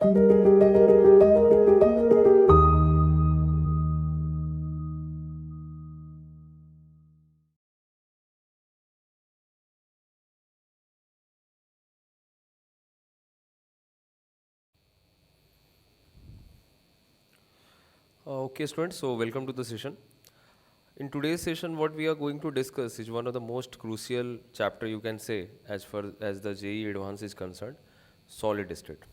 Okay, students, so welcome to the session. In today's session, what we are going to discuss is one of the most crucial chapter you can say as far as the JEE Advance is concerned, solid state.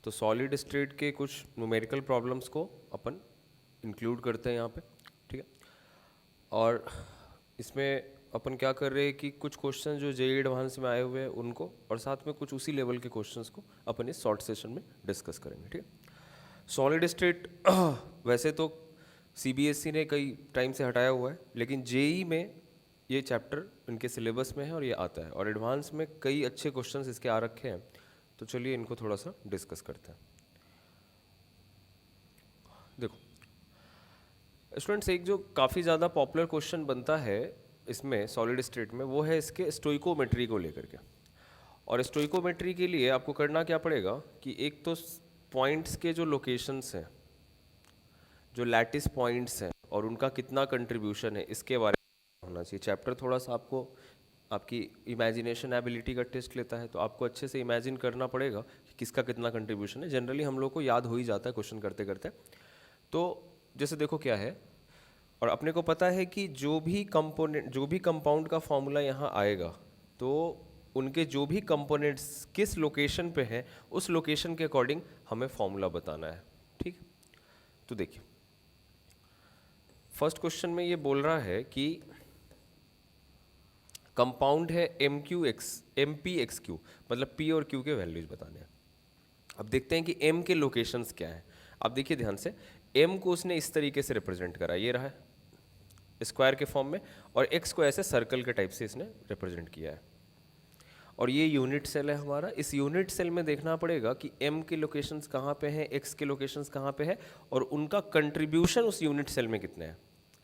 तो solid state के कुछ numerical problems को अपन include करते हैं यहाँ पे, ठीक है। और इसमें अपन क्या कर रहे हैं कि कुछ क्वेश्चन जो JEE एडवांस में आए हुए हैं उनको, और साथ में कुछ उसी लेवल के क्वेश्चंस को अपन इस शॉर्ट सेशन में डिस्कस करेंगे, ठीक है। सॉलिड स्टेट वैसे तो CBSE ने कई टाइम से हटाया हुआ है, लेकिन JEE में ये चैप्टर इनके सिलेबस में है और ये आता है, और एडवांस में कई अच्छे क्वेश्चंस इसके आ रखे हैं। तो चलिए इनको थोड़ा सा डिस्कस करते हैं। देखो स्टूडेंट्स, एक जो काफ़ी ज़्यादा पॉपुलर क्वेश्चन बनता है इसमें सॉलिड स्टेट में, वो है इसके स्टोइकोमेट्री को लेकर के। और स्टोइकोमेट्री के लिए आपको करना क्या पड़ेगा कि एक तो पॉइंट्स के जो लोकेशंस हैं, जो लैटिस पॉइंट्स हैं और उनका कितना कंट्रीब्यूशन है, इसके बारे में होना चाहिए। चैप्टर थोड़ा सा आपको आपकी इमेजिनेशन एबिलिटी का टेस्ट लेता है, तो आपको अच्छे से इमेजिन करना पड़ेगा कि किसका कितना कंट्रीब्यूशन है। जनरली हम लोग को याद हो ही जाता है क्वेश्चन करते करते। तो जैसे देखो क्या है, और अपने को पता है कि जो भी कंपोनेंट, जो भी कंपाउंड का फॉर्मूला यहाँ आएगा, तो उनके जो भी कंपोनेंट्स किस लोकेशन पे हैं, उस लोकेशन के अकॉर्डिंग हमें फॉर्मूला बताना है, ठीक। तो देखिए फर्स्ट क्वेश्चन में ये बोल रहा है कि कंपाउंड है MP(X)Q, मतलब P और Q के वैल्यूज बताने हैं। अब देखते हैं कि M के लोकेशंस क्या हैं। अब देखिए ध्यान से, M को उसने इस तरीके से रिप्रेजेंट करा, ये रहा है स्क्वायर के फॉर्म में, और X को ऐसे सर्कल के टाइप से इसने रिप्रेजेंट किया है। और ये यूनिट सेल है हमारा। इस यूनिट सेल में देखना पड़ेगा कि M के लोकेशंस कहाँ पे हैं, X के लोकेशंस कहाँ पे है, और उनका कंट्रीब्यूशन उस यूनिट सेल में कितने हैं,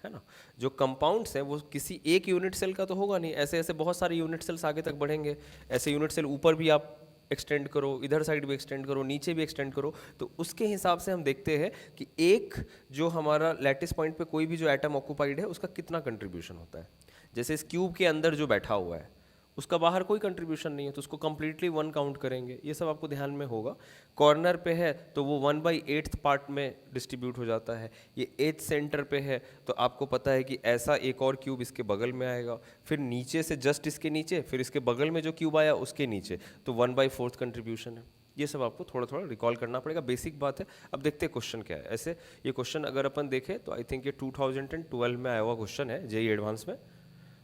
है ना। जो कंपाउंड्स हैं वो किसी एक यूनिट सेल का तो होगा नहीं, ऐसे ऐसे बहुत सारे यूनिट सेल्स आगे तक बढ़ेंगे। ऐसे यूनिट सेल ऊपर भी आप एक्सटेंड करो, इधर साइड भी एक्सटेंड करो, नीचे भी एक्सटेंड करो, तो उसके हिसाब से हम देखते हैं कि एक जो हमारा लैटिस पॉइंट पे कोई भी जो एटम ऑक्यूपाइड है उसका कितना कंट्रीब्यूशन होता है। जैसे इस क्यूब के अंदर जो बैठा हुआ है उसका बाहर कोई कंट्रीब्यूशन नहीं है, तो उसको कंप्लीटली 1 काउंट करेंगे। ये सब आपको ध्यान में होगा। कॉर्नर पे है तो वो 1/8 पार्ट में डिस्ट्रीब्यूट हो जाता है। ये एज सेंटर पे है तो आपको पता है कि ऐसा एक और क्यूब इसके बगल में आएगा, फिर नीचे से जस्ट इसके नीचे, फिर इसके बगल में जो क्यूब आया उसके नीचे, तो 1/4 कंट्रीब्यूशन है। ये सब आपको थोड़ा थोड़ा रिकॉल करना पड़ेगा, बेसिक बात है। अब देखते हैं क्वेश्चन क्या है। ऐसे ये क्वेश्चन अगर अपन देखें तो आई थिंक ये 2012 में आया हुआ क्वेश्चन है JEE एडवांस में,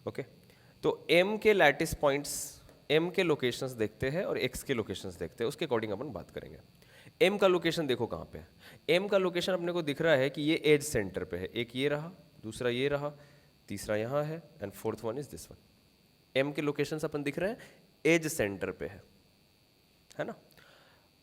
ओके। तो M के लैटिस पॉइंट्स, M के लोकेशंस देखते हैं और X के लोकेशंस देखते हैं, उसके अकॉर्डिंग अपन बात करेंगे। M का लोकेशन देखो कहाँ पे है। M का लोकेशन अपने को दिख रहा है कि ये एज सेंटर पे है। एक ये रहा, दूसरा ये रहा, तीसरा यहाँ है, and fourth one is this one. M के लोकेशंस अपन दिख रहे हैं एज सेंटर पे है ना।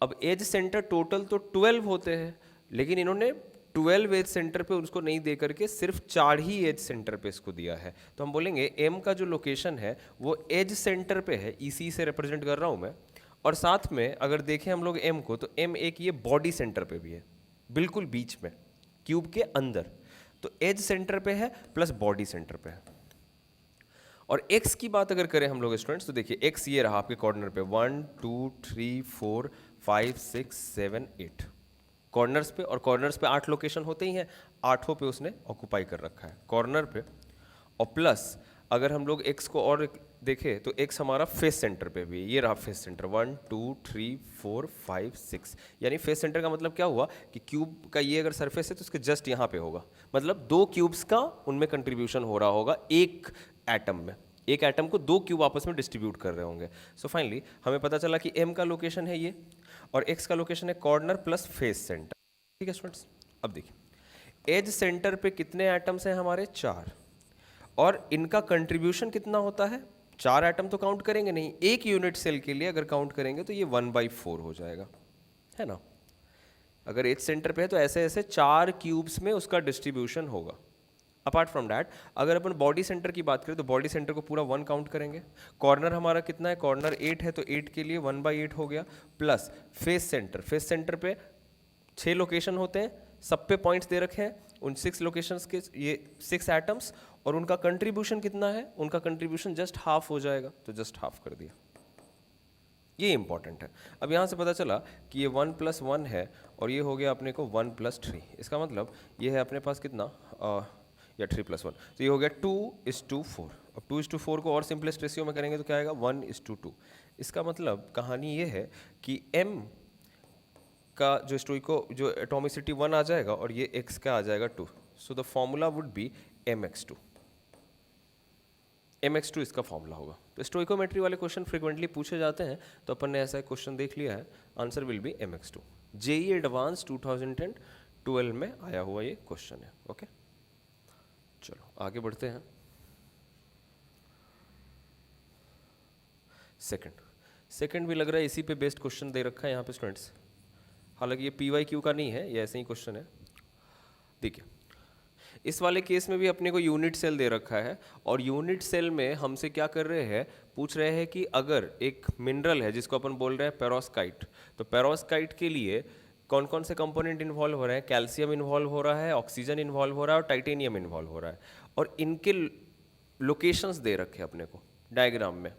अब एज सेंटर टोटल तो 12 होते हैं, लेकिन इन्होंने 12 एज सेंटर पे उसको नहीं दे करके सिर्फ 4 ही एज सेंटर पे इसको दिया है। तो हम बोलेंगे M का जो लोकेशन है वो एज सेंटर पे है, EC से रिप्रेजेंट कर रहा हूँ मैं। और साथ में अगर देखें हम लोग M को, तो M एक ये बॉडी सेंटर पे भी है, बिल्कुल बीच में क्यूब के अंदर। तो एज सेंटर पे है प्लस बॉडी सेंटर पे है। और X की बात अगर करें हम लोग स्टूडेंट्स, तो देखिए X ये रहा आपके कॉर्नर पे 1 2 3 4 5 6 7 8 कॉर्नर्स पे, और कॉर्नर्स पे 8 लोकेशन होते ही हैं, 8 पे उसने ऑक्यूपाई कर रखा है कॉर्नर पे। और प्लस अगर हम लोग X को और देखें तो X हमारा फेस सेंटर पे भी है। ये रहा फेस सेंटर 1 2 3 4 5 6, यानी फेस सेंटर का मतलब क्या हुआ कि क्यूब का ये अगर सरफेस है तो उसके जस्ट यहाँ पे होगा, मतलब 2 क्यूब्स का उनमें कंट्रीब्यूशन हो रहा होगा एक एटम में। एक एटम को 2 क्यूब आपस में डिस्ट्रीब्यूट कर रहे होंगे। सो फाइनली हमें पता चला कि M का लोकेशन है ये, और X का लोकेशन है कॉर्नर प्लस फेस सेंटर, ठीक है स्टूडेंट्स। अब देखिए एज सेंटर पे कितने एटम्स हैं हमारे, 4, और इनका कंट्रीब्यूशन कितना होता है। 4 एटम तो काउंट करेंगे नहीं, एक यूनिट सेल के लिए अगर काउंट करेंगे तो ये 1/4 हो जाएगा, है ना। अगर एज सेंटर पे है तो ऐसे ऐसे 4 क्यूब्स में उसका डिस्ट्रीब्यूशन होगा, अपार्ट फ्रॉम डैट अगर अपन बॉडी सेंटर की बात करें तो बॉडी सेंटर को पूरा 1 काउंट करेंगे। कॉर्नर हमारा कितना है, कॉर्नर 8 है, तो 8 के लिए 1/8 हो गया, plus face centre, face centre पे 6 लोकेशन होते हैं, सब पे पॉइंट्स दे रखे हैं, उन 6 लोकेशंस के ये 6 एटम्स, और उनका कंट्रीब्यूशन कितना है, उनका कंट्रीब्यूशन जस्ट हाफ हो जाएगा, तो जस्ट हाफ कर दिया। ये इंपॉर्टेंट है। अब यहाँ से पता चला कि ये 1 + 1 है और ये हो गया अपने को 1 + 3। इसका मतलब ये है अपने पास कितना, या 3 + 1, तो ये हो गया 2:4। अब 2:4 को और सिंपलेस्ट रेशियो में करेंगे तो क्या आएगा, 1:2। इसका मतलब कहानी ये है कि m का जो स्टोइको जो एटॉमिसिटी 1 आ जाएगा और ये x का आ जाएगा 2, so the formula would be mx2। mx2 इसका फॉर्मूला होगा। तो स्टोइकोमेट्री वाले क्वेश्चन फ्रिक्वेंटली पूछे जाते हैं, तो अपन ने ऐसा एक क्वेश्चन देख लिया है, answer will be mx2। JEE advance 2012 में आया हुआ ये क्वेश्चन है। ओके, चलो आगे बढ़ते हैं। सेकंड भी लग रहा है इसी पे बेस्ड क्वेश्चन दे रखा है यहाँ पे स्टूडेंट्स, हालांकि ये PYQ का नहीं है, ये ऐसे ही क्वेश्चन है। देखिए इस वाले केस में भी अपने को यूनिट सेल दे रखा है, और यूनिट सेल में हमसे क्या कर रहे हैं, पूछ रहे हैं कि अगर एक मिनरल है जिसको अपन बोल रहे हैं पेरोस्काइट, तो पेरोस्काइट के लिए कौन कौन से कंपोनेंट इन्वॉल्व हो रहे हैं, कैल्शियम इन्वॉल्व हो रहा है, ऑक्सीजन इन्वॉल्व हो रहा है और टाइटेनियम इन्वॉल्व हो रहा है, और इनके लोकेशंस दे रखे हैं अपने को डायग्राम में,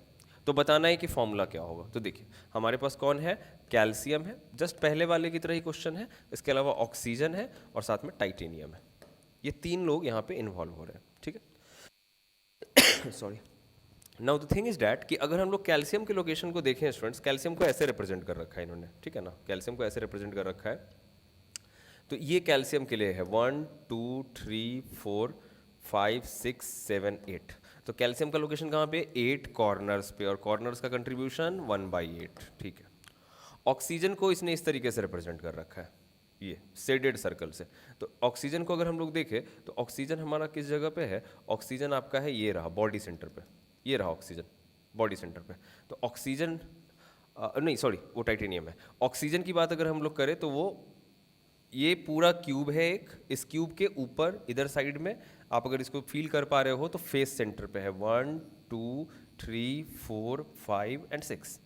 तो बताना है कि फॉर्मूला क्या होगा। तो देखिए हमारे पास कौन है, कैल्शियम है, जस्ट पहले वाले की तरह ही क्वेश्चन है, इसके अलावा ऑक्सीजन है और साथ में टाइटेनियम है। ये 3 लोग यहाँ पे इन्वॉल्व हो रहे हैं, ठीक है। Sorry. Now the thing is that कि अगर हम लोग कैल्शियम के लोकेशन को देखें स्टूडेंट्स, कैल्शियम को ऐसे रिप्रेजेंट कर रखा है इन्होंने, ठीक है ना, कैल्शियम को ऐसे रिप्रेजेंट कर रखा है, तो ये कैल्शियम के लिए है 1 2 3 4 5 6 7 8। तो कैल्शियम का लोकेशन कहाँ पे, 8 कॉर्नर्स पे, और कॉर्नर्स का कंट्रीब्यूशन 1/8, ठीक है। ऑक्सीजन को इसने इस तरीके से रिप्रेजेंट कर रखा है, ये शेडेड सर्कल से। तो ऑक्सीजन को अगर हम लोग देखें तो ऑक्सीजन हमारा किस जगह पे है, ऑक्सीजन आपका है ये रहा बॉडी सेंटर पे, ये रहा ऑक्सीजन बॉडी सेंटर पे। तो ऑक्सीजन नहीं सॉरी वो टाइटेनियम है। ऑक्सीजन की बात अगर हम लोग करें तो वो ये पूरा क्यूब है एक, इस क्यूब के ऊपर इधर साइड में आप अगर इसको फील कर पा रहे हो तो फेस सेंटर पे है 1 2 3 4 5 एंड 6।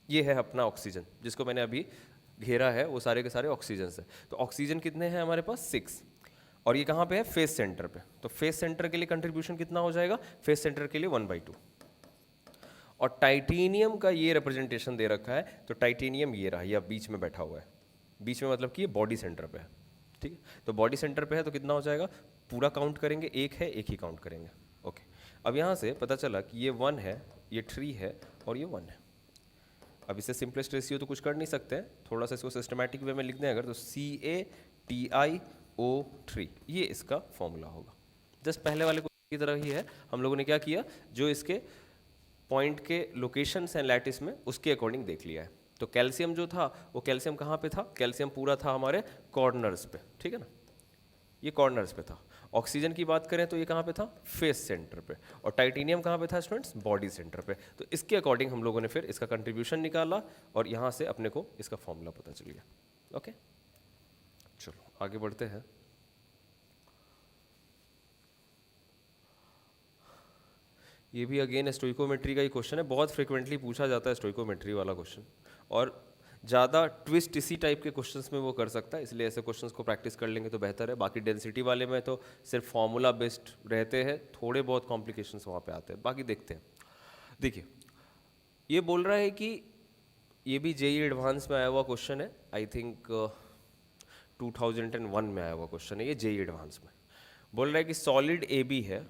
ये है अपना ऑक्सीजन जिसको मैंने अभी घेरा है, वो सारे के सारे ऑक्सीजन है। तो ऑक्सीजन कितने हैं हमारे पास, 6, और ये कहाँ पे है, फेस सेंटर पे। तो फेस सेंटर के लिए कंट्रीब्यूशन कितना हो जाएगा, फेस सेंटर के लिए 1/2। और टाइटेनियम का ये रिप्रेजेंटेशन दे रखा है, तो टाइटेनियम ये रहा, ये बीच में बैठा हुआ है, बीच में मतलब कि ये बॉडी सेंटर पे है, ठीक है। तो बॉडी सेंटर पे है तो कितना हो जाएगा, पूरा काउंट करेंगे, एक है एक ही काउंट करेंगे। ओके, अब यहाँ से पता चला कि ये 1 है, ये 3 है और ये 1 है। अब इससे सिंपलेस्ट रेशियो तो कुछ कर नहीं सकते हैं, थोड़ा सा इसको सिस्टमैटिक वे में लिख दें अगर, तो CaTiO3 ये इसका फॉर्मूला होगा। जस्ट पहले वाले की तरह ही है, हम लोगों ने क्या किया, जो इसके पॉइंट के लोकेशंस हैं लैटिस में उसके अकॉर्डिंग देख लिया है। तो कैल्शियम जो था वो कैल्शियम कहाँ पे था, कैल्शियम पूरा था हमारे कॉर्नर्स पे, ठीक है ना, ये कॉर्नर्स पे था। ऑक्सीजन की बात करें तो ये कहाँ पे था, फेस सेंटर पे, और टाइटेनियम कहाँ पे था स्टूडेंट्स, बॉडी सेंटर पे। तो इसके अकॉर्डिंग हम लोगों ने फिर इसका कंट्रीब्यूशन निकाला और यहाँ से अपने को इसका फॉर्मूला पता चल गया। ओके, चलो आगे बढ़ते हैं। ये भी अगेन स्टोइकोमेट्री का ही क्वेश्चन है, बहुत फ्रिक्वेंटली पूछा जाता है स्टोइकोमेट्री वाला क्वेश्चन, और ज़्यादा ट्विस्ट इसी टाइप के क्वेश्चंस में वो कर सकता है, इसलिए ऐसे क्वेश्चंस को प्रैक्टिस कर लेंगे तो बेहतर है। बाकी डेंसिटी वाले में तो सिर्फ फॉर्मूला बेस्ड रहते हैं, थोड़े बहुत कॉम्प्लिकेशंस वहाँ पे आते हैं। बाकी देखते हैं। देखिए ये बोल रहा है कि ये भी जेई एडवांस में आया हुआ क्वेश्चन है, आई थिंक 2001 में आया हुआ क्वेश्चन है ये जेई एडवांस में। बोल रहा है कि सॉलिड AB है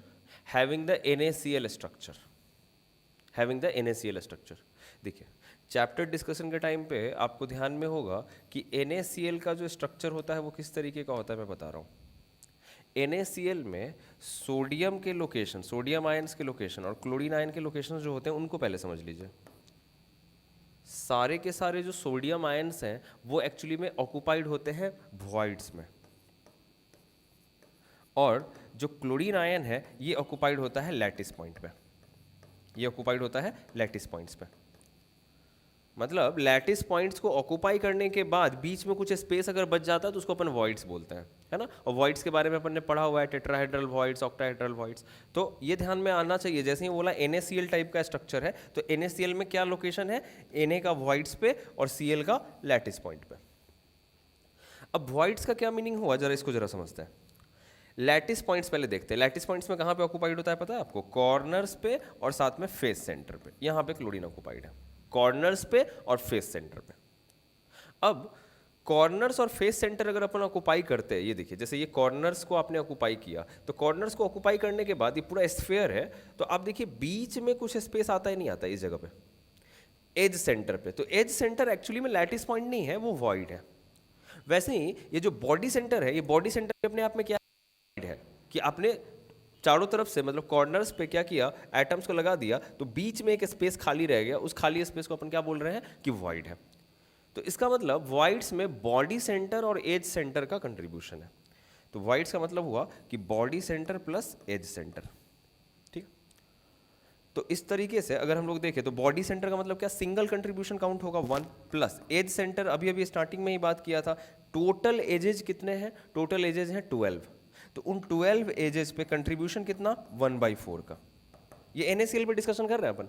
having the NaCl structure, having the NaCl structure. देखिए चैप्टर डिस्कशन के टाइम पे आपको ध्यान में होगा कि NaCl का जो स्ट्रक्चर होता है वो किस तरीके का होता है, मैं बता रहा हूँ। NaCl में सोडियम के लोकेशन, सोडियम आयंस के लोकेशन और क्लोरीन आयन के लोकेशन जो होते हैं उनको पहले समझ लीजिए। सारे के सारे जो सोडियम आयंस हैं वो एक्चुअली में ऑक्युपाइड होते हैं वॉइड्स में, और जो क्लोरीन आयन है ये ऑक्युपाइड होता है लैटिस पॉइंट पे, ये ऑक्युपाइड होता है लैटिस पॉइंट्स पे। मतलब लैटिस पॉइंट्स को ऑक्यूपाई करने के बाद बीच में कुछ स्पेस अगर बच जाता है तो उसको अपन वॉइड्स बोलते हैं, है ना। और वॉइड्स के बारे में अपन ने पढ़ा हुआ है, टेट्राहेड्रल वॉइड्स, ऑक्टाहेड्रल वॉइड्स। तो ये ध्यान में आना चाहिए, जैसे ही बोला NaCl टाइप का स्ट्रक्चर है तो NaCl में क्या लोकेशन है, Na का वॉइड्स पे और Cl का लैटिस पॉइंट पे। अब वॉइड्स का क्या मीनिंग हुआ, जरा इसको जरा समझते हैं। लैटिस पॉइंट्स पहले देखते हैं। लैटिस पॉइंट्स में कहाँ पे ऑक्यूपाइड होता है पता है आपको, कॉर्नर्स पे और साथ में फेस सेंटर पे। यहाँ पे क्लोरीन ऑक्यूपाइड है कॉर्नर्स पे और फेस सेंटर पे। अब कॉर्नर्स और फेस सेंटर अगर अपन ऑक्यूपाई करते हैं, ये देखिए जैसे ये कॉर्नर्स को आपने ऑक्यूपाई किया, तो कॉर्नर्स को ऑक्यूपाई करने के बाद ये पूरा स्फीयर है, तो आप देखिए बीच में कुछ स्पेस आता ही नहीं आता इस जगह पे, एज सेंटर पे। तो एज सेंटर एक्चुअली में लैटिस पॉइंट नहीं है, वो वॉइड है। वैसे ही ये जो बॉडी सेंटर है, ये बॉडी सेंटर अपने आप में क्या है कि आपने चारों तरफ से मतलब कॉर्नर्स पे क्या किया, एटम्स को लगा दिया, तो बीच में एक स्पेस खाली रह गया, उस खाली स्पेस को अपन क्या बोल रहे हैं कि वॉइड है। तो इसका मतलब वॉइड्स में बॉडी सेंटर और एज सेंटर का कंट्रीब्यूशन है। तो वॉइड्स का मतलब हुआ कि body centre plus edge centre, ठीक। तो इस तरीके से अगर हम लोग देखें तो बॉडी सेंटर का मतलब क्या, सिंगल कंट्रीब्यूशन काउंट होगा 1, प्लस एज सेंटर अभी अभी स्टार्टिंग में ही बात किया था, टोटल एजेज कितने हैं, टोटल एजेज हैं 12, तो उन 12 एजेस पे कंट्रीब्यूशन कितना 1/4 का। ये NaCl पे डिस्कशन कर रहे हैं अपन।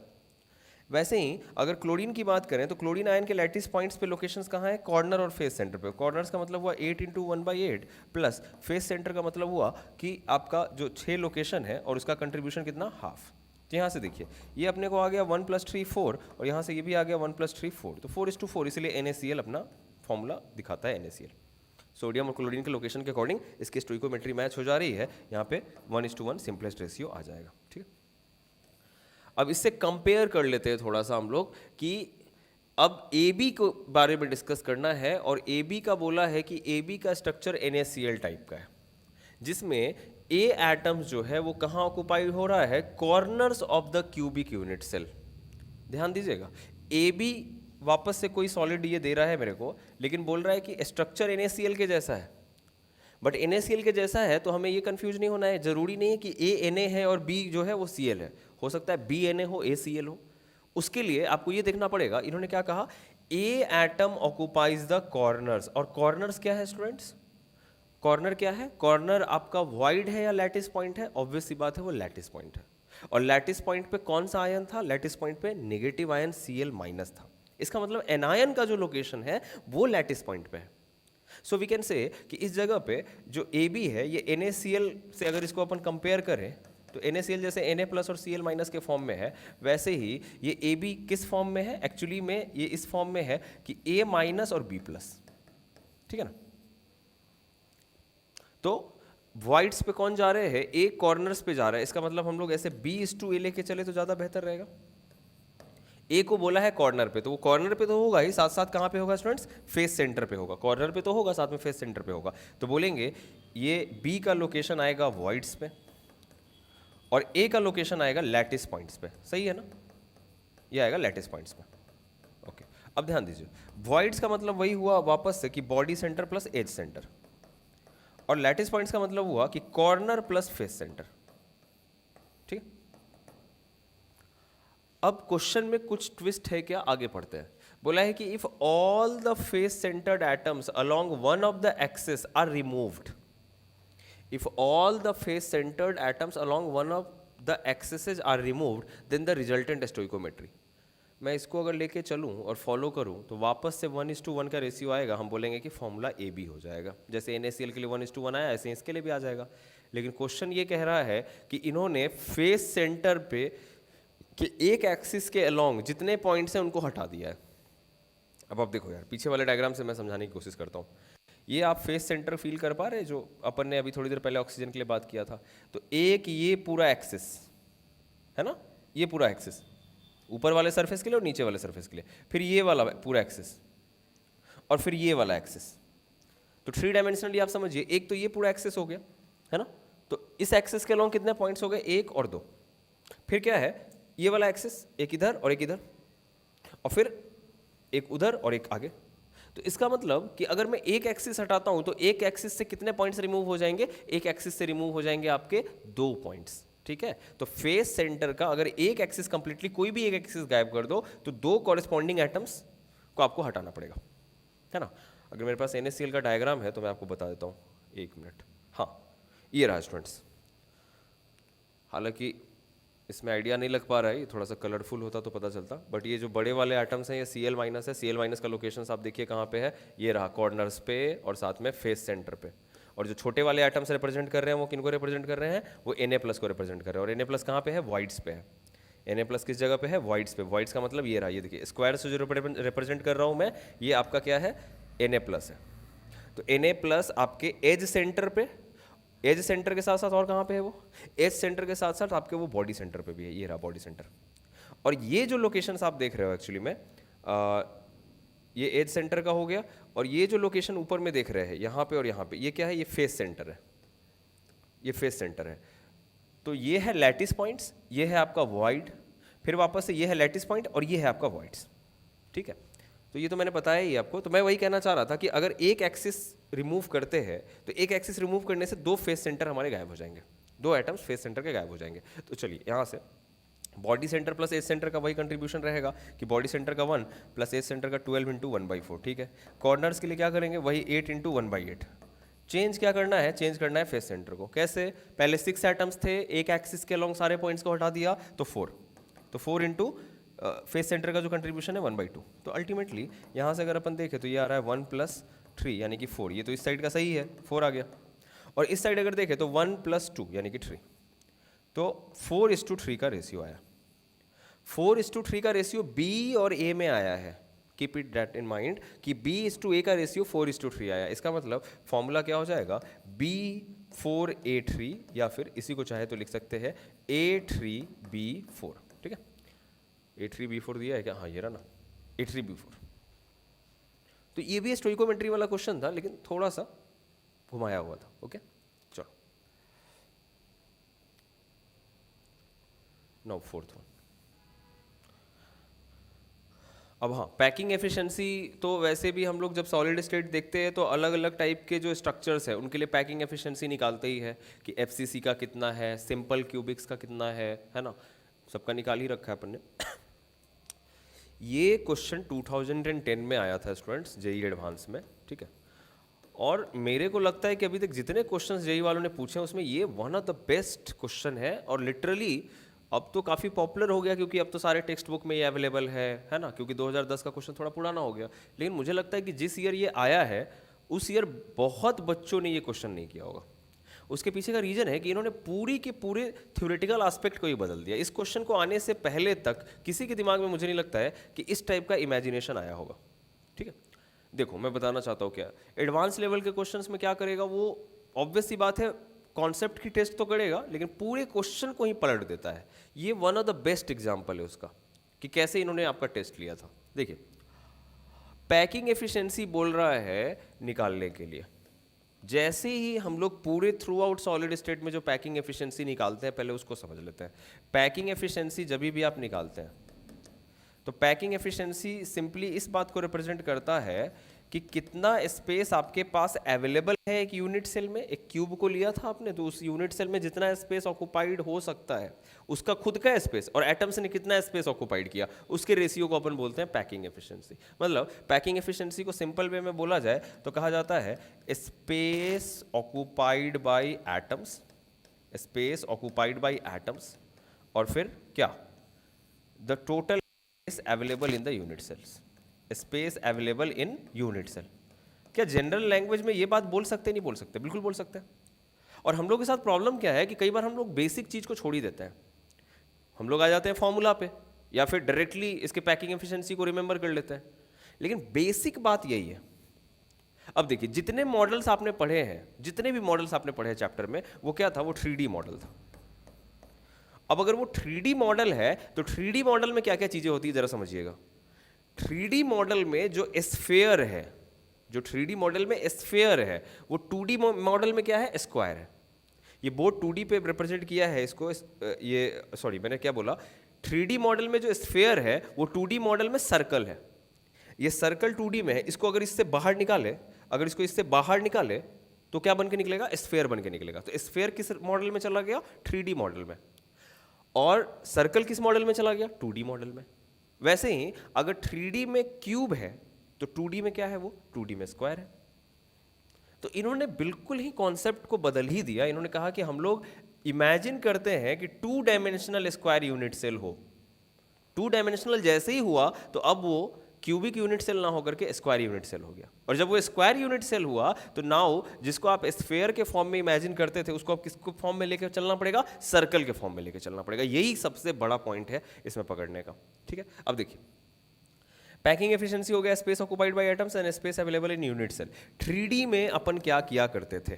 वैसे ही अगर क्लोरीन की बात करें तो क्लोरीन आयन के लैटिस पॉइंट्स पे लोकेशंस कहाँ है, कॉर्नर और फेस सेंटर पे। कॉर्नर्स का मतलब हुआ 8 × 1/8 प्लस फेस सेंटर का मतलब हुआ कि आपका जो 6 लोकेशन है और उसका कंट्रीब्यूशन कितना, हाफ। तो यहाँ से देखिए ये अपने को आ गया 1 + 3 4 और यहाँ से ये भी आ गया 1 + 3 4, तो 4:4, इसलिए NaCl अपना फॉर्मूला दिखाता है NaCl। सोडियम और क्लोरीन के लोकेशन के अकॉर्डिंग इसकी स्टोइकोमेट्री मैच हो जा रही है, यहाँ पे 1:1 सिंपलेस्ट रेशियो आ जाएगा, ठीक है। अब इससे कंपेयर कर लेते हैं थोड़ा सा हम लोग कि अब AB को बारे में डिस्कस करना है, और AB का बोला है कि AB का स्ट्रक्चर NaCl टाइप का है, जिसमें A एटम्स जो है वो कहाँ ऑक्यूपाई हो रहा है, corners of the cubic unit cell. ध्यान दीजिएगा, AB वापस से कोई सॉलिड ये दे रहा है मेरे को, लेकिन बोल रहा है कि स्ट्रक्चर NaCl के जैसा है, बट NaCl के जैसा है तो हमें ये कंफ्यूज नहीं होना है। जरूरी नहीं है कि A Na है और B जो है वो Cl है, हो सकता है B Na हो A Cl हो। उसके लिए आपको ये देखना पड़ेगा, इन्होंने क्या कहा, A atom occupies the corners. और कॉर्नर्स क्या है स्टूडेंट्स, कॉर्नर क्या है, कॉर्नर आपका वॉइड है या लैटिस पॉइंट है, ऑब्वियस सी बात है वो लैटिस पॉइंट है। और लैटिस पॉइंट पे कौन सा आयन था, लैटिस पॉइंट पे नेगेटिव आयन Cl- था। इसका मतलब एनायन का जो लोकेशन है वो लैटिस पॉइंट पे है। सो वी कैन से कि इस जगह पे जो AB है ये NaCl से अगर इसको अपन कंपेयर करें तो NaCl जैसे Na+ और Cl- के फॉर्म में है, वैसे ही ये AB किस फॉर्म में है, एक्चुअली में ये इस फॉर्म में है कि A- और B+, ठीक है ना। तो वॉइड्स पे कौन जा रहे हैं, A कॉर्नर्स पे जा रहा है, इसका मतलब हम लोग ऐसे B:A लेके चले तो ज़्यादा बेहतर रहेगा। A को बोला है कॉर्नर पे, तो वो कॉर्नर पे तो होगा ही, साथ साथ कहाँ पे होगा स्टूडेंट्स, फेस सेंटर पे होगा। कॉर्नर पे तो होगा, साथ में फेस सेंटर पे होगा, तो बोलेंगे ये B का लोकेशन आएगा वॉइड्स पे और A का लोकेशन आएगा लैटिस पॉइंट्स पे, सही है ना, ये आएगा लैटिस पॉइंट्स पे। ओके, अब ध्यान दीजिए, वॉइड्स का मतलब वही हुआ वापस से कि body centre plus edge centre, और लैटिस पॉइंट्स का मतलब हुआ कि कॉर्नर प्लस फेस सेंटर, ठीक। अब क्वेश्चन में कुछ ट्विस्ट है क्या, आगे पढ़ते हैं। बोला है कि if all the face centred atoms along one of the axis are removed, if all the face centred atoms along one of the axes are removed then the resultant stoichiometry. मैं इसको अगर लेके चलूं और फॉलो करूं तो वापस से 1:1 का रेशियो आएगा, हम बोलेंगे कि फॉर्मूला AB हो जाएगा। जैसे NaCl के लिए 1:1 आया, ऐसे इसके लिए भी आ जाएगा। लेकिन क्वेश्चन ये कह रहा है कि इन्होंने फेस सेंटर पे कि एक एक्सिस के अलोंग जितने पॉइंट्स हैं उनको हटा दिया है। अब आप देखो यार, पीछे वाले डायग्राम से मैं समझाने की कोशिश करता हूँ। ये आप फेस सेंटर फील कर पा रहे हैं, जो अपन ने अभी थोड़ी देर पहले ऑक्सीजन के लिए बात किया था। तो एक ये पूरा एक्सिस है ना, ये पूरा एक्सिस ऊपर वाले सरफेस के लिए और नीचे वाले सरफेस के लिए, फिर ये वाला पूरा एक्सिस और फिर ये वाला एक्सिस। तो 3 डायमेंशनली आप समझिए, एक तो ये पूरा एक्सिस हो गया है ना, तो इस एक्सिस के अलोंग कितने पॉइंट्स हो गए, 1 और 2। फिर क्या है, ये वाला एक्सिस, एक इधर और एक इधर, और फिर एक उधर और एक आगे। तो इसका मतलब कि अगर मैं एक एक्सिस हटाता हूं तो एक एक्सिस से कितने पॉइंट्स रिमूव हो जाएंगे, एक एक्सिस से रिमूव हो जाएंगे आपके 2 पॉइंट्स, ठीक है। तो फेस सेंटर का अगर एक एक्सिस कंप्लीटली, कोई भी एक एक्सिस गायब कर दो तो 2 कॉरेस्पॉन्डिंग एटम्स को आपको हटाना पड़ेगा, है ना। अगर मेरे पास NaCl का डायग्राम है तो मैं आपको बता देता हूँ, 1 मिनट। हाँ, ये रहा स्टूडेंट्स। हालांकि इसमें आइडिया नहीं लग पा रहा है, ये थोड़ा सा कलरफुल होता तो पता चलता, बट ये जो बड़े वाले एटम्स हैं ये Cl- है। Cl- का लोकेशन आप देखिए कहाँ पे है, ये रहा कॉर्नर्स पे और साथ में फेस सेंटर पे। और जो छोटे वाले एटम्स रिप्रेजेंट कर रहे हैं वो किनको रिप्रेजेंट कर रहे हैं, वो Na+ को रिप्रेजेंट कर रहे हैं। और Na+ कहाँ पे है, वाइड्स पे है। Na+ किस जगह पे है, वाइड्स पे। वाइड्स का मतलब ये रहा, ये देखिए स्क्वायर से जो रिप्रेजेंट कर रहा हूँ मैं, ये आपका क्या है, Na+ है। तो Na+ आपके एज सेंटर पे, एज सेंटर के साथ साथ और कहाँ पे है वो, एज सेंटर के साथ साथ आपके वो बॉडी सेंटर पे भी है, ये रहा बॉडी सेंटर। और ये जो लोकेशंस आप देख रहे हो एक्चुअली में, ये एज सेंटर का हो गया, और ये जो लोकेशन ऊपर में देख रहे हैं यहाँ पे और यहाँ पे, ये क्या है, ये फेस सेंटर है, ये फेस सेंटर है। तो ये है लैटिस पॉइंट्स, ये है आपका वॉइड, फिर वापस से ये है लैटिस पॉइंट और ये है आपका वॉइड्स, ठीक है। तो ये तो मैंने बताया ही आपको। तो मैं वही कहना चाह रहा था कि अगर एक एक्सिस रिमूव करते हैं तो एक एक्सिस रिमूव करने से 2 फेस सेंटर हमारे गायब हो जाएंगे, 2 एटम्स फेस सेंटर के गायब हो जाएंगे। तो चलिए यहाँ से body centre plus edge centre का वही कंट्रीब्यूशन रहेगा कि बॉडी सेंटर का 1 प्लस एज सेंटर का 12 इंटू 1/4, ठीक है। कॉर्नर्स के लिए क्या करेंगे, वही 8 इंटू 1/8। चेंज क्या करना है, चेंज करना है फेस सेंटर को। कैसे, पहले 6 एटम्स थे, एक एक्सिस के अलॉन्ग सारे पॉइंट्स को हटा दिया तो 4, तो 4 इंटू फेस सेंटर का जो कंट्रीब्यूशन है 1/2। तो अल्टीमेटली यहाँ से अगर अपन देखें तो ये आ रहा है 1 + 3 यानी कि 4, ये तो इस साइड का सही है, 4 आ गया। और इस साइड अगर देखें तो 1 + 2 यानी कि 3, तो 4:3 का रेशियो आया। 4:3 का रेशियो B और A में आया है, keep it that in mind कि B:A का रेशियो 4:3 आया। इसका मतलब फॉर्मूला क्या हो जाएगा, B4A3, या फिर इसी को चाहे तो लिख सकते हैं A3B4, ठीक है। A3B4 दिया है क्या, हाँ ये रहा ना, A3B4। तो ये भी स्टोइकोमेट्री वाला क्वेश्चन था, लेकिन थोड़ा सा घुमाया हुआ था, ओके। चलो नाउ 4th वन। अब हाँ, पैकिंग एफिशिएंसी तो वैसे भी हम लोग जब सॉलिड स्टेट देखते हैं तो अलग अलग टाइप के जो स्ट्रक्चर्स है उनके लिए पैकिंग एफिशिएंसी निकालते ही है कि FCC का कितना है, सिंपल क्यूबिक्स का कितना है ना, सबका निकाल ही रखा है अपन ने। ये क्वेश्चन 2010 में आया था स्टूडेंट्स, JEE एडवांस में, ठीक है। और मेरे को लगता है कि अभी तक जितने क्वेश्चंस JEE वालों ने पूछे हैं उसमें ये one of the best question है। और लिटरली अब तो काफ़ी पॉपुलर हो गया क्योंकि अब तो सारे टेक्स्ट बुक में ये अवेलेबल है ना, क्योंकि 2010 का क्वेश्चन थोड़ा पुराना हो गया। लेकिन मुझे लगता है कि जिस ईयर ये आया है उस ईयर बहुत बच्चों ने ये क्वेश्चन नहीं किया होगा। उसके पीछे का रीजन है कि इन्होंने पूरी के पूरे थ्योरेटिकल एस्पेक्ट को ही बदल दिया। इस क्वेश्चन को आने से पहले तक किसी के दिमाग में मुझे नहीं लगता है कि इस टाइप का इमेजिनेशन आया होगा, ठीक है। देखो मैं बताना चाहता हूँ क्या, एडवांस लेवल के क्वेश्चंस में क्या करेगा वो, ऑब्वियस सी बात है कॉन्सेप्ट की टेस्ट तो करेगा लेकिन पूरे क्वेश्चन को ही पलट देता है। ये one of the best example है उसका कि कैसे इन्होंने आपका टेस्ट लिया था। देखिए पैकिंग एफिशिएंसी बोल रहा है निकालने के लिए, जैसे ही हम लोग पूरे थ्रू आउट सॉलिड स्टेट में जो पैकिंग एफिशिएंसी निकालते हैं पहले उसको समझ लेते हैं। पैकिंग एफिशिएंसी जब भी आप निकालते हैं तो पैकिंग एफिशिएंसी सिंपली इस बात को रिप्रेजेंट करता है कि कितना स्पेस आपके पास अवेलेबल है एक यूनिट सेल में। एक क्यूब को लिया था आपने तो उस यूनिट सेल में जितना स्पेस ऑक्युपाइड हो सकता है उसका खुद का स्पेस, और एटम्स ने कितना स्पेस ऑक्युपाइड किया उसके रेशियो को अपन बोलते हैं पैकिंग एफिशिएंसी। मतलब पैकिंग एफिशिएंसी को सिंपल वे में बोला जाए तो कहा जाता है space occupied by atoms, space occupied by atoms, और फिर क्या, the total available in the unit cells, space available in unit cell. क्या जनरल लैंग्वेज में ये बात बोल सकते नहीं बोल सकते, बिल्कुल बोल सकते हैं। और हम लोग के साथ प्रॉब्लम क्या है कि कई बार हम लोग बेसिक चीज को छोड़ ही देते हैं, हम लोग आ जाते हैं फॉर्मूला पे या फिर डायरेक्टली इसके पैकिंग एफिशिएंसी को रिमेंबर कर लेते हैं, लेकिन बेसिक बात यही है। अब देखिए जितने मॉडल्स आपने पढ़े हैं, जितने भी मॉडल्स आपने पढ़े हैं चैप्टर में, वो क्या था, वो 3D मॉडल था। अब अगर वो 3D मॉडल है तो 3D मॉडल में क्या क्या चीजें होती है जरा समझिएगा। 3D मॉडल में जो स्फीयर है, जो 3D मॉडल में स्फीयर है, वो 2D मॉडल में क्या है, स्क्वायर है। ये बोर्ड 2D पे रिप्रेजेंट किया है इसको, ये सॉरी मैंने क्या बोला, 3D मॉडल में जो स्फीयर है वो 2D मॉडल में सर्कल है। ये सर्कल 2D में है, इसको अगर इससे बाहर निकाले, अगर इसको इससे बाहर निकाले तो क्या बन के निकलेगा, स्फीयर बन के निकलेगा। तो स्फीयर किस मॉडल में चला गया, 3D मॉडल में, और सर्कल किस मॉडल में चला गया, 2D मॉडल में। वैसे ही अगर 3D में क्यूब है तो 2D में क्या है, वो 2D में स्क्वायर है। तो इन्होंने बिल्कुल ही कॉन्सेप्ट को बदल ही दिया। इन्होंने कहा कि हम लोग इमेजिन करते हैं कि 2 डायमेंशनल स्क्वायर यूनिट सेल हो। 2 डायमेंशनल जैसे ही हुआ तो अब वो क्यूबिक यूनिट सेल ना होकर के स्क्वायर यूनिट सेल हो गया। और जब वो स्क्वायर यूनिट सेल हुआ तो नाउ जिसको आप स्फेयर के फॉर्म में इमेजिन करते थे उसको आप किसको फॉर्म में लेकर चलना पड़ेगा, सर्कल के फॉर्म में लेकर चलना पड़ेगा। यही सबसे बड़ा पॉइंट है इसमें पकड़ने का। ठीक है, अब देखिए पैकिंग एफिशिएंसी हो गया, space occupied by atoms and space available in unit cell. 3D में अपन क्या किया करते थे,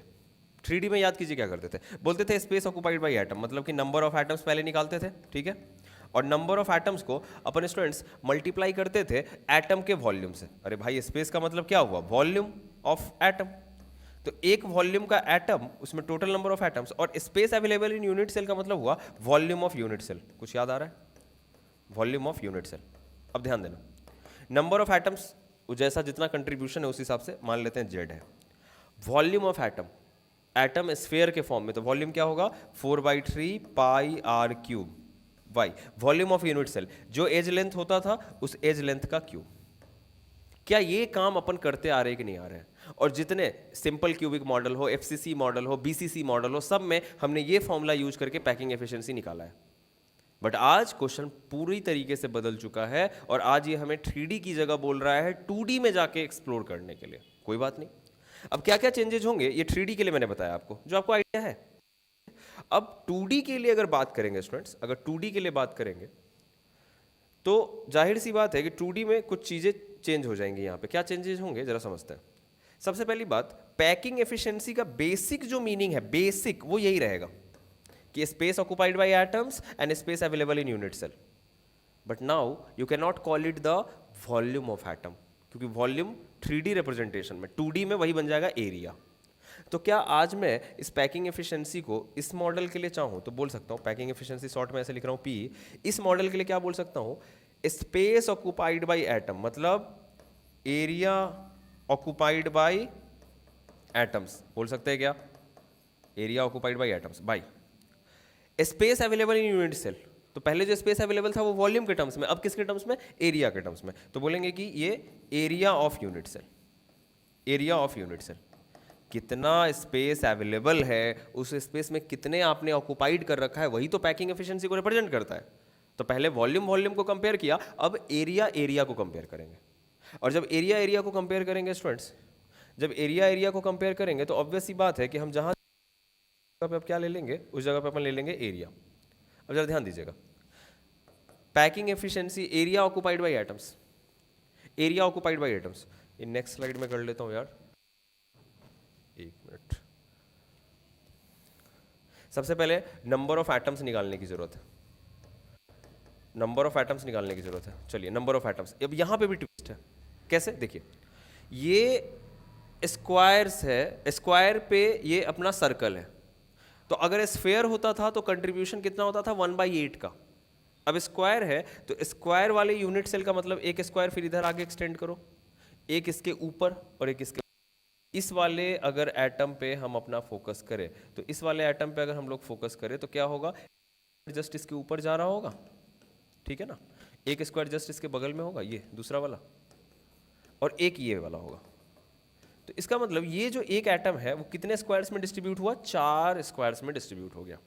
3D में याद कीजिए क्या करते थे, बोलते थे स्पेस ऑक्युपाइड बाय एटम, मतलब कि नंबर ऑफ एटम्स पहले निकालते थे, ठीक है, और नंबर ऑफ एटम्स को अपन स्टूडेंट्स मल्टीप्लाई करते थे एटम के वॉल्यूम से। अरे भाई स्पेस का मतलब क्या हुआ, वॉल्यूम ऑफ एटम। तो एक वॉल्यूम का एटम उसमें टोटल नंबर ऑफ एटम्स, और space available in unit cell का मतलब हुआ वॉल्यूम ऑफ यूनिट सेल। कुछ याद आ रहा है, वॉल्यूम ऑफ यूनिट सेल। अब ध्यान देना, नंबर ऑफ एटम्स जैसा जितना कंट्रीब्यूशन है उस हिसाब से मान लेते हैं जेड है। Volume of atom, atom sphere के फॉर्म में, तो वॉल्यूम क्या होगा 4/3 pi r cube y. Volume of unit cell, जो एज लेंथ होता था उस एज लेंथ का क्यूब। क्या ये काम अपन करते आ रहे हैं कि नहीं आ रहे हैं? और जितने सिंपल क्यूबिक मॉडल हो, एफसीसी मॉडल हो, बीसीसी मॉडल हो, सब में हमने ये फॉर्मूला यूज करके पैकिंग एफिशिएंसी निकाला है। बट आज क्वेश्चन पूरी तरीके से बदल चुका है और आज ये हमें 3D की जगह बोल रहा है 2D में जाके एक्सप्लोर करने के लिए। कोई बात नहीं, अब क्या क्या चेंजेस होंगे ये 3D के लिए मैंने बताया आपको, जो आपको आइडिया है। अब 2D के लिए अगर बात करेंगे स्टूडेंट्स, अगर 2D के लिए बात करेंगे तो जाहिर सी बात है कि 2D में कुछ चीज़ें चेंज हो जाएंगी। यहाँ पे क्या चेंजेस होंगे जरा समझते हैं। सबसे पहली बात, पैकिंग एफिशिएंसी का बेसिक जो मीनिंग है, बेसिक वो यही रहेगा कि space occupied by atoms and space available in unit cell. But now you can not call it the volume of atom, क्योंकि वॉल्यूम 3D रिप्रेजेंटेशन में, 2D में वही बन जाएगा एरिया। तो क्या आज मैं इस पैकिंग एफिशिएंसी को इस मॉडल के लिए चाहूँ तो बोल सकता हूँ, पैकिंग एफिशिएंसी शॉर्ट में ऐसे लिख रहा हूँ P, इस मॉडल के लिए क्या बोल सकता हूँ, स्पेस ऑक्युपाइड बाय एटम, मतलब एरिया ऑक्युपाइड बाय एटम्स बोल सकते हैं क्या, area occupied by atoms by space available in unit cell. तो पहले जो स्पेस अवेलेबल था वो वॉल्यूम के टर्म्स में, अब किसके टर्म्स में, एरिया के टर्म्स में। तो बोलेंगे कि ये area of unit cell, area of unit cell, कितना स्पेस अवेलेबल है, उस स्पेस में कितने आपने ऑक्युपाइड कर रखा है, वही तो पैकिंग एफिशिएंसी को रिप्रेजेंट करता है। तो पहले वॉल्यूम को कंपेयर किया, अब एरिया को कंपेयर करेंगे। और जब एरिया को कंपेयर करेंगे स्टूडेंट्स, जब एरिया को कंपेयर करेंगे तो ऑब्वियस सी बात है कि हम जहां पे अब क्या ले लेंगे, उस जगह पे अपन ले लेंगे एरिया। अब जरा ध्यान दीजिएगा, packing efficiency area occupied by atoms, area occupied by atoms. ये नेक्स्ट स्लाइड में कर लेता हूं यार, एक मिनट। सबसे पहले नंबर ऑफ एटम्स निकालने की जरूरत है, नंबर ऑफ एटम्स निकालने की जरूरत है। चलिए नंबर ऑफ एटम्स, अब यहां पे भी ट्विस्ट है। कैसे, देखिए ये स्क्वायर्स है, स्क्वायर पे ये अपना सर्कल है। तो अगर स्फेयर होता था तो कंट्रीब्यूशन कितना होता था 1/8 का। अब स्क्वायर है तो स्क्वायर वाले यूनिट सेल का मतलब एक स्क्वायर फिर इधर आगे एक्सटेंड करो, एक इसके ऊपर और एक इसके, इस वाले अगर एटम पे हम अपना फोकस करें तो इस वाले एटम पे अगर हम लोग फोकस करें तो क्या होगा, जस्ट इसके ऊपर जा रहा होगा, ठीक है ना, एक स्क्वायर जस्ट इसके बगल में होगा, ये दूसरा वाला, और एक ये वाला होगा। तो इसका मतलब ये जो एक एटम है वो कितने स्क्वायर्स में डिस्ट्रीब्यूट हुआ, 4 स्क्वायर्स में डिस्ट्रीब्यूट हो गया।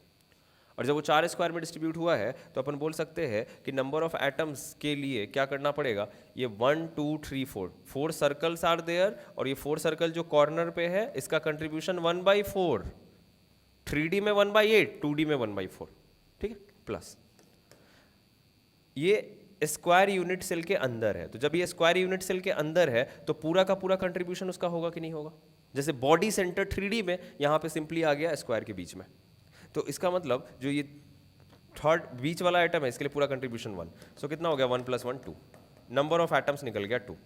और जब वो 4 स्क्वायर में डिस्ट्रीब्यूट हुआ है तो अपन बोल सकते हैं कि नंबर ऑफ एटम्स के लिए क्या करना पड़ेगा, ये 1 2 3 4 सर्कल्स आर देयर, और ये 4 सर्कल जो कॉर्नर पे है इसका कंट्रीब्यूशन 1/4, 3D में 1/8, 2D में 1/4, ठीक है, प्लस ये स्क्वायर यूनिट सेल के अंदर है। तो जब ये स्क्वायर यूनिट सेल के अंदर है तो पूरा का पूरा कंट्रीब्यूशन उसका होगा कि नहीं होगा। जैसे बॉडी सेंटर 3D में यहाँ पे सिंपली आ गया स्क्वायर के बीच में, तो इसका मतलब जो ये थर्ड बीच वाला आइटम है इसके लिए पूरा कंट्रीब्यूशन 1, सो कितना हो गया 1 + 1 2, नंबर ऑफ एटम्स निकल गया 2।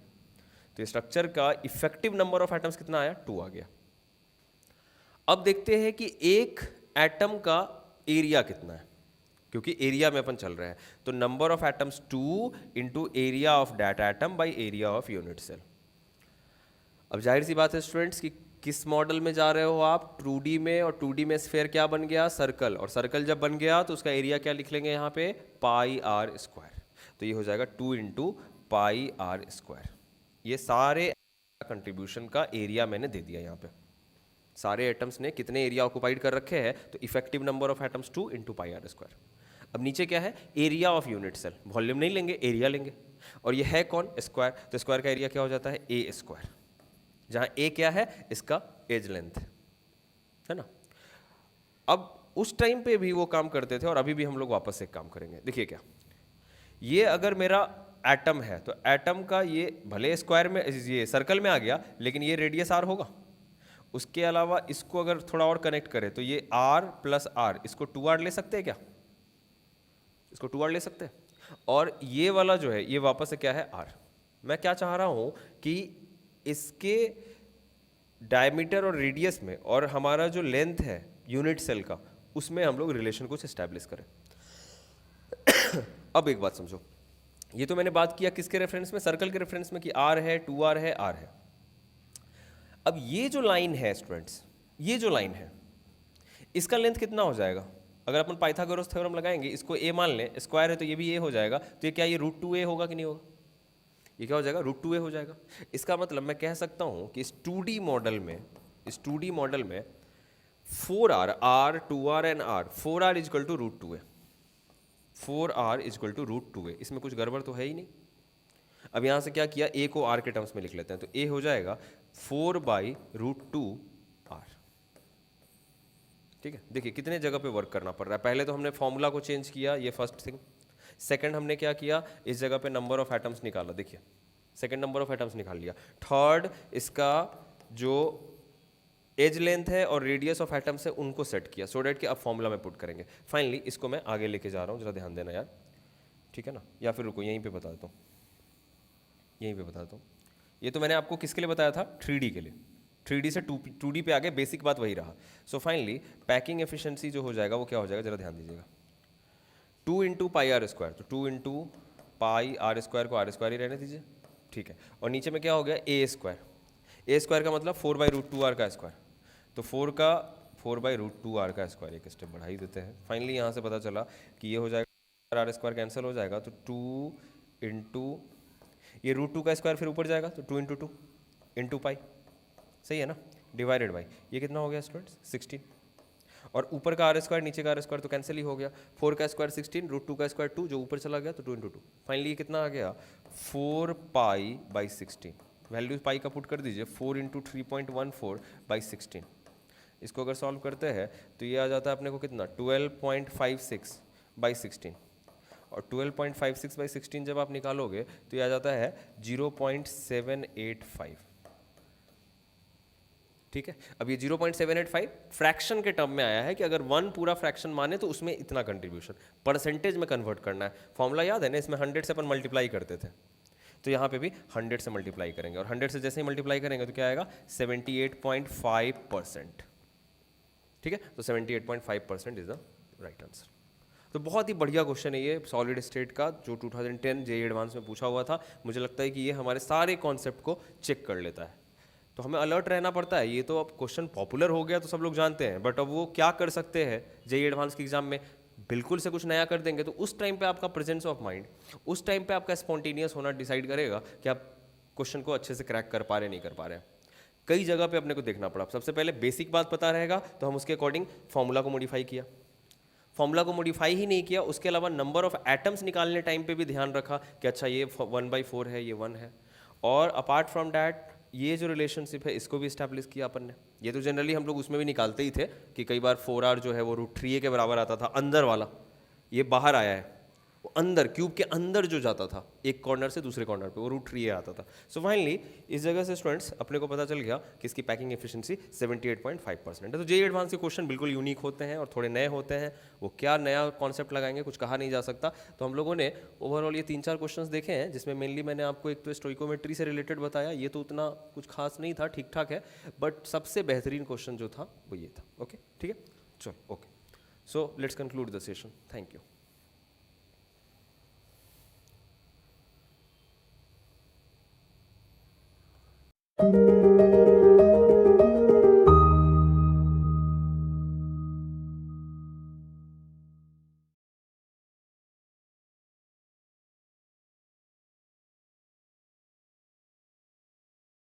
तो स्ट्रक्चर का इफेक्टिव नंबर ऑफ एटम्स कितना आया, 2 आ गया। अब देखते हैं कि एक एटम का एरिया कितना है, क्योंकि एरिया में अपन चल रहे हैं। तो number of atoms 2 × area of that atom by area of unit cell. अब जाहिर सी बात है स्टूडेंट्स कि किस मॉडल में जा रहे हो आप, 2D में, और 2D में स्फेयर क्या बन गया, सर्कल, और सर्कल जब बन गया तो उसका एरिया क्या लिख लेंगे यहाँ पे, πr²। तो ये हो जाएगा 2 इंटू पाई आर स्क्वायर। ये सारे कंट्रीब्यूशन का एरिया मैंने दे दिया यहाँ पे, सारे एटम्स ने कितने एरिया ऑक्युपाइड कर रखे हैं, तो effective number of atoms 2 into pi r square. अब नीचे क्या है, area of unit cell, volume नहीं लेंगे, एरिया लेंगे, और ये है कौन, स्क्वायर, तो स्क्वायर का एरिया क्या हो जाता है, ए स्क्वायर, जहाँ ए क्या है, इसका एज लेंथ है ना। अब उस टाइम पे भी वो काम करते थे और अभी भी हम लोग वापस से एक काम करेंगे। देखिए क्या, ये अगर मेरा एटम है तो एटम का ये भले स्क्वायर में, ये सर्कल में आ गया, लेकिन ये रेडियस आर होगा। उसके अलावा इसको अगर थोड़ा और कनेक्ट करें तो ये आर प्लस आर, इसको 2r ले सकते हैं क्या, इसको 2r ले सकते हैं, और ये वाला जो है ये वापस से क्या है, आर। मैं क्या चाह रहा हूं कि इसके डायमीटर और रेडियस में और हमारा जो लेंथ है यूनिट सेल का, उसमें हम लोग रिलेशन कुछ एस्टैब्लिश करें। अब एक बात समझो, ये तो मैंने बात किया किसके रेफरेंस में, सर्कल के रेफरेंस में, कि आर है, 2r है, आर है। अब ये जो लाइन है स्टूडेंट्स, ये जो लाइन है, इसका लेंथ कितना हो जाएगा, अगर अपन पाइथागोरस थ्योरम लगाएंगे, इसको a मान लें, स्क्वायर है तो ये भी a हो जाएगा, तो ये क्या, ये √2a होगा कि नहीं होगा, ये क्या हो जाएगा, √2a हो जाएगा। इसका मतलब मैं कह सकता हूं कि इस 2D मॉडल में, इस 2D मॉडल में 4r, r, 2r and r, 4r is equal to √2a, 4r is equal to √2a, इसमें कुछ गड़बड़ तो है ही नहीं। अब यहां से क्या किया, a को r के टर्म्स में लिख लेते हैं, तो a हो जाएगा 4/√2r। ठीक है, देखिए कितने जगह पे वर्क करना पड़ रहा है। पहले तो हमने फॉर्मूला को चेंज किया, ये फर्स्ट थिंग। सेकंड हमने क्या किया, इस जगह पे नंबर ऑफ एटम्स निकाला, देखिए सेकंड नंबर ऑफ एटम्स निकाल लिया। थर्ड, इसका जो एज लेंथ है और रेडियस ऑफ एटम्स है उनको सेट किया, सो डैट कि अब फॉर्मूला में पुट करेंगे। फाइनली इसको मैं आगे लेके जा रहा हूँ, जरा ध्यान देना यार, ठीक है ना, या फिर रुको यहीं पे बता देता हूँ, यहीं पे बताता हूँ। ये तो मैंने आपको किसके लिए बताया था, 3D के लिए, 3D से 2D पे आ गए, बेसिक बात वही रहा। सो फाइनली पैकिंग एफिशिएंसी जो हो जाएगा वो क्या हो जाएगा, जरा ध्यान दीजिएगा, 2 इंटू पाई आर स्क्वायर, तो 2 इंटू पाई आर स्क्वायर को आर स्क्वायर ही रहने दीजिए, ठीक है। और नीचे में क्या हो गया, ए स्क्वायर, ए स्क्वायर का मतलब 4/√2r का स्क्वायर, तो 4/√2r का स्क्वायर, एक स्टेप बढ़ा ही देते हैं। फाइनली यहाँ से पता चला कि ये हो जाएगा, आर स्क्वायर कैंसिल हो जाएगा, तो 2 इंटू ये √2 का स्क्वायर फिर ऊपर जाएगा, तो 2 इंटू 2 इंटू पाई, सही है ना, डिवाइडेड बाई ये कितना हो गया स्टूडेंट्स, 16, और ऊपर का आर स्क्वायर नीचे का आर स्क्वायर तो कैंसिल ही हो गया, 4 का स्क्वायर 16, √2 का स्क्वायर 2, जो ऊपर चला गया, तो 2 इंटू 2। फाइनली ये कितना आ गया, 4π/16। वैल्यू पाई का पुट कर दीजिए, 4 इंटू 3.14/16। इसको अगर सॉल्व करते हैं तो ये आ जाता है अपने को कितना, 12.56/16, और 12.56/16 जब आप निकालोगे तो ये आ जाता है 0.785। ठीक है, अब ये 0.785 फ्रैक्शन के टर्म में आया है कि अगर 1 पूरा फ्रैक्शन माने तो उसमें इतना कंट्रीब्यूशन, परसेंटेज में कन्वर्ट करना है। फॉर्मूला याद है ना, इसमें 100 से अपन मल्टीप्लाई करते थे, तो यहाँ पे भी 100 से मल्टीप्लाई करेंगे, और 100 से जैसे ही मल्टीप्लाई करेंगे तो क्या आएगा, 78.5%। ठीक है, तो 78.5% इज द राइट आंसर। तो बहुत ही बढ़िया क्वेश्चन है ये सॉलिड स्टेट का, जो 2010 जेईई एडवांस में पूछा हुआ था। मुझे लगता है कि ये हमारे सारे कॉन्सेप्ट को चेक कर लेता है, तो हमें अलर्ट रहना पड़ता है। ये तो अब क्वेश्चन पॉपुलर हो गया तो सब लोग जानते हैं, बट अब वो क्या कर सकते हैं जेईई एडवांस के एग्जाम में, बिल्कुल से कुछ नया कर देंगे, तो उस टाइम पे आपका प्रेजेंस ऑफ माइंड, उस टाइम पे आपका स्पॉन्टेनियस होना डिसाइड करेगा कि आप क्वेश्चन को अच्छे से क्रैक कर पा रहे नहीं कर पा रहे हैं। कई जगह पे अपने को देखना पड़ा। सबसे पहले बेसिक बात पता रहेगा तो हम उसके अकॉर्डिंग फॉर्मूला को मॉडिफाई किया, फॉर्मूला को मॉडिफाई ही नहीं किया, उसके अलावा नंबर ऑफ एटम्स निकालने टाइम पे भी ध्यान रखा कि अच्छा ये 1/4 है, ये 1 है, और अपार्ट फ्रॉम दैट ये जो रिलेशनशिप है इसको भी इस्टेब्लिश किया अपन ने। ये तो जनरली हम लोग उसमें भी निकालते ही थे कि कई बार 4r जो है वो √3a के बराबर आता था, अंदर वाला, ये बाहर आया है, वो अंदर क्यूब के अंदर जो जाता था एक कॉर्नर से दूसरे कॉर्नर पे, वो √3a आता था। सो फाइनली इस जगह से स्टूडेंट्स अपने को पता चल गया कि इसकी पैकिंग एफिशिएंसी 78.5% है। तो जेईई एडवांस के क्वेश्चन बिल्कुल यूनिक होते हैं और थोड़े नए होते हैं, वो क्या नया कॉन्सेप्ट लगाएंगे कुछ कहा नहीं जा सकता। तो हम लोगों ने ओवरऑल ये 3-4 क्वेश्चन देखे हैं, जिसमें मेनली मैंने आपको एक तो स्टोइकोमेट्री से रिलेटेड बताया, ये तो उतना कुछ खास नहीं था, ठीक ठाक है, बट सबसे बेहतरीन क्वेश्चन जो था वो ये था। ओके, ठीक है, चलो okay, so let's conclude the session, thank you.